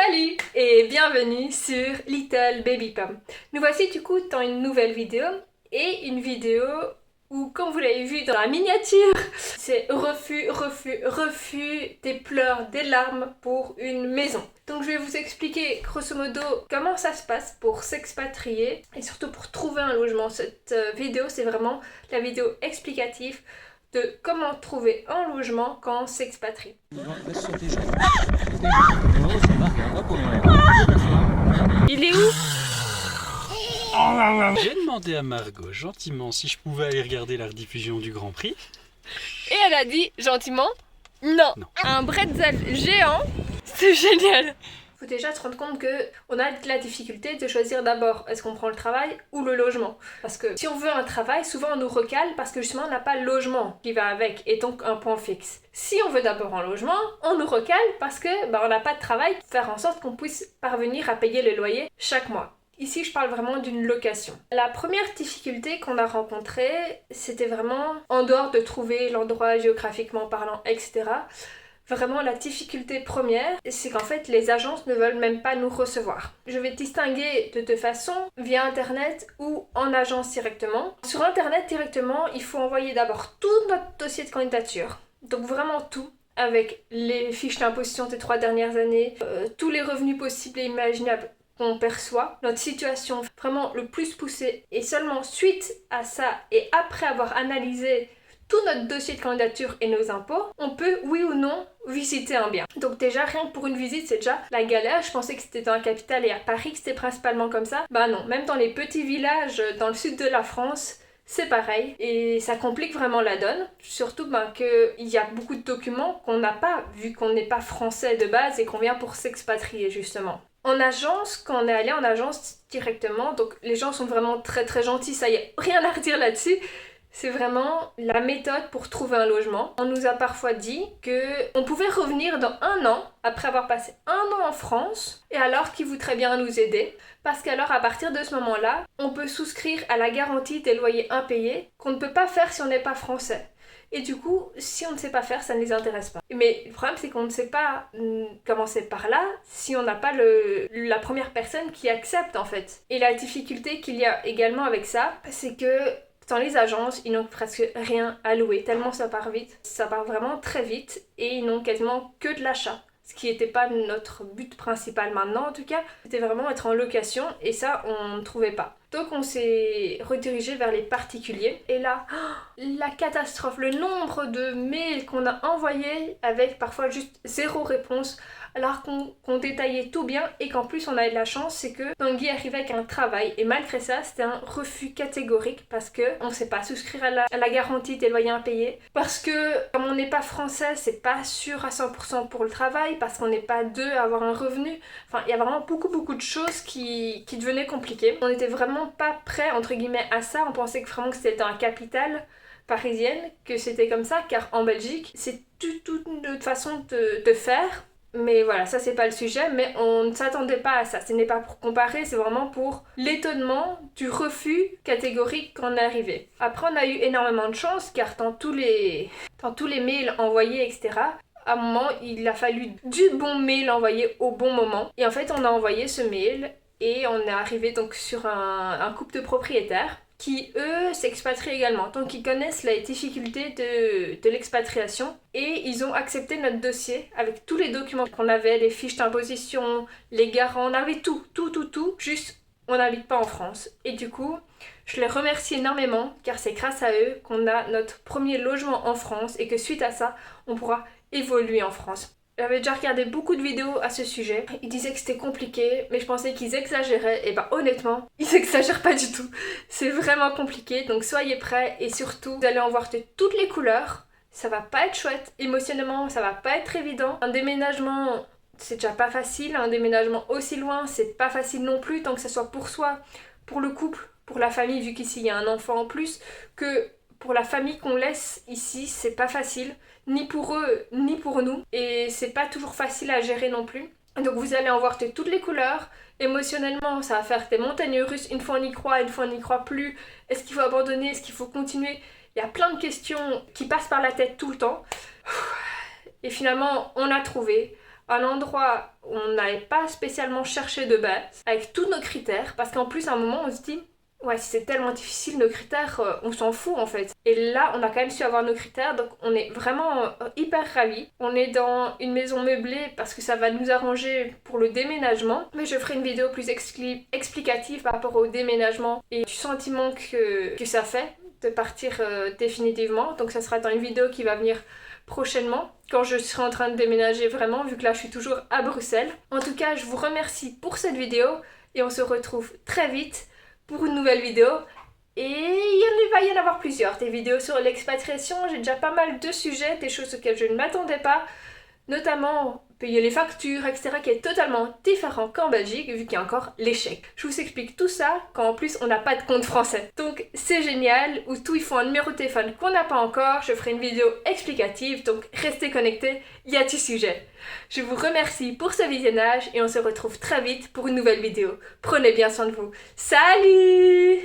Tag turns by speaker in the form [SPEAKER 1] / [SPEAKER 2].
[SPEAKER 1] Salut et bienvenue sur Little Baby Pom. Nous voici du coup dans une nouvelle vidéo et une vidéo où, comme vous l'avez vu dans la miniature, c'est refus, refus, refus, des pleurs, des larmes pour une maison. Donc je vais vous expliquer grosso modo comment ça se passe pour s'expatrier et surtout pour trouver un logement. Cette vidéo c'est vraiment la vidéo explicative de comment trouver un logement quand on s'expatrie. Il est où?
[SPEAKER 2] J'ai demandé à Margot gentiment si je pouvais aller regarder la rediffusion du Grand Prix.
[SPEAKER 1] Et elle a dit gentiment non.
[SPEAKER 2] Non.
[SPEAKER 1] Un bretzel géant, c'est génial. Faut déjà se rendre compte que on a la difficulté de choisir d'abord est-ce qu'on prend le travail ou le logement. Parce que si on veut un travail, souvent on nous recale parce que justement on n'a pas le logement qui va avec et donc un point fixe. Si on veut d'abord un logement, on nous recale parce que on n'a pas de travail, faire en sorte qu'on puisse parvenir à payer le loyer chaque mois. Ici, je parle vraiment d'une location. La première difficulté qu'on a rencontrée, c'était vraiment en dehors de trouver l'endroit géographiquement parlant, etc. Vraiment, la difficulté première, c'est qu'en fait, les agences ne veulent même pas nous recevoir. Je vais distinguer de deux façons, via Internet ou en agence directement. Sur Internet directement, il faut envoyer d'abord tout notre dossier de candidature. Donc vraiment tout, avec les fiches d'imposition des 3 dernières années, tous les revenus possibles et imaginables qu'on perçoit, notre situation vraiment le plus poussée. Et seulement suite à ça, et après avoir analysé tout notre dossier de candidature et nos impôts, on peut, oui ou non, visiter un bien. Donc déjà, rien que pour une visite, c'est déjà la galère. Je pensais que c'était dans la capitale et à Paris que c'était principalement comme ça. Bah non, même dans les petits villages dans le sud de la France, c'est pareil. Et ça complique vraiment la donne. Surtout qu'il y a beaucoup de documents qu'on n'a pas, vu qu'on n'est pas français de base et qu'on vient pour s'expatrier justement. En agence, quand on est allé en agence directement, donc les gens sont vraiment très très gentils, ça y est, rien à redire là-dessus. C'est vraiment la méthode pour trouver un logement. On nous a parfois dit qu'on pouvait revenir dans 1 an, après avoir passé 1 an en France, et alors qu'ils voudraient bien nous aider. Parce qu'alors, à partir de ce moment-là, on peut souscrire à la garantie des loyers impayés, qu'on ne peut pas faire si on n'est pas français. Et du coup, si on ne sait pas faire, ça ne les intéresse pas. Mais le problème, c'est qu'on ne sait pas commencer par là si on n'a pas la première personne qui accepte, en fait. Et la difficulté qu'il y a également avec ça, c'est que dans les agences, ils n'ont presque rien à louer, tellement ça part vite. Ça part vraiment très vite et ils n'ont quasiment que de l'achat. Ce qui n'était pas notre but principal maintenant en tout cas, c'était vraiment être en location et ça on ne trouvait pas. Donc on s'est redirigé vers les particuliers et là, la catastrophe, le nombre de mails qu'on a envoyés avec parfois juste 0 réponse alors qu'on détaillait tout bien et qu'en plus on avait de la chance, c'est que Tanguy arrivait avec un travail et malgré ça c'était un refus catégorique parce que on ne sait pas souscrire à la garantie des loyers impayés, parce que comme on n'est pas français c'est pas sûr à 100% pour le travail, parce qu'on n'est pas deux à avoir un revenu, enfin il y a vraiment beaucoup de choses qui devenaient compliquées. On n'était vraiment pas prêt entre guillemets à ça, on pensait que vraiment que c'était dans la capitale parisienne que c'était comme ça, car en Belgique c'est toute une autre façon de faire. Mais voilà, ça c'est pas le sujet, mais on ne s'attendait pas à ça. Ce n'est pas pour comparer, c'est vraiment pour l'étonnement du refus catégorique quand on est arrivé. Après, on a eu énormément de chance, car dans tous les mails envoyés, etc., à un moment, il a fallu du bon mail envoyé au bon moment. Et en fait, on a envoyé ce mail et on est arrivé donc sur un couple de propriétaires qui, eux, s'expatrient également. Donc, ils connaissent les difficultés de l'expatriation et ils ont accepté notre dossier avec tous les documents qu'on avait, les fiches d'imposition, les garants, on avait tout. Juste, on n'habite pas en France. Et du coup, je les remercie énormément car c'est grâce à eux qu'on a notre premier logement en France et que suite à ça, on pourra évoluer en France. J'avais déjà regardé beaucoup de vidéos à ce sujet. Ils disaient que c'était compliqué, mais je pensais qu'ils exagéraient. Et bah honnêtement, ils exagèrent pas du tout. C'est vraiment compliqué, donc soyez prêts. Et surtout, vous allez en voir de toutes les couleurs. Ça va pas être chouette. Émotionnellement, ça va pas être évident. Un déménagement, c'est déjà pas facile. Un déménagement aussi loin, c'est pas facile non plus. Tant que ce soit pour soi, pour le couple, pour la famille, vu qu'ici il y a un enfant en plus, que pour la famille qu'on laisse ici, c'est pas facile. Ni pour eux, ni pour nous. Et c'est pas toujours facile à gérer non plus. Donc vous allez en voir de toutes les couleurs. Émotionnellement, ça va faire des montagnes russes. Une fois on y croit, une fois on n'y croit plus. Est-ce qu'il faut abandonner? Est-ce qu'il faut continuer? Il y a plein de questions qui passent par la tête tout le temps. Et finalement, on a trouvé un endroit où on n'avait pas spécialement cherché de base, avec tous nos critères, parce qu'en plus à un moment on se dit ouais, si c'est tellement difficile nos critères, on s'en fout en fait. Et là on a quand même su avoir nos critères, donc on est vraiment hyper ravis. On est dans une maison meublée parce que ça va nous arranger pour le déménagement, mais je ferai une vidéo plus explicative par rapport au déménagement et du sentiment que ça fait de partir définitivement. Donc ça sera dans une vidéo qui va venir prochainement, quand je serai en train de déménager vraiment, vu que là je suis toujours à Bruxelles. En tout cas, je vous remercie pour cette vidéo et on se retrouve très vite pour une nouvelle vidéo. Et il va y en avoir plusieurs, des vidéos sur l'expatriation. J'ai déjà pas mal de sujets, des choses auxquelles je ne m'attendais pas, notamment payer les factures, etc., qui est totalement différent qu'en Belgique, vu qu'il y a encore l'échec. Je vous explique tout ça quand en plus on n'a pas de compte français. Donc c'est génial, où tout il faut un numéro de téléphone qu'on n'a pas encore. Je ferai une vidéo explicative, donc restez connectés, il y a du sujet. Je vous remercie pour ce visionnage et on se retrouve très vite pour une nouvelle vidéo. Prenez bien soin de vous. Salut!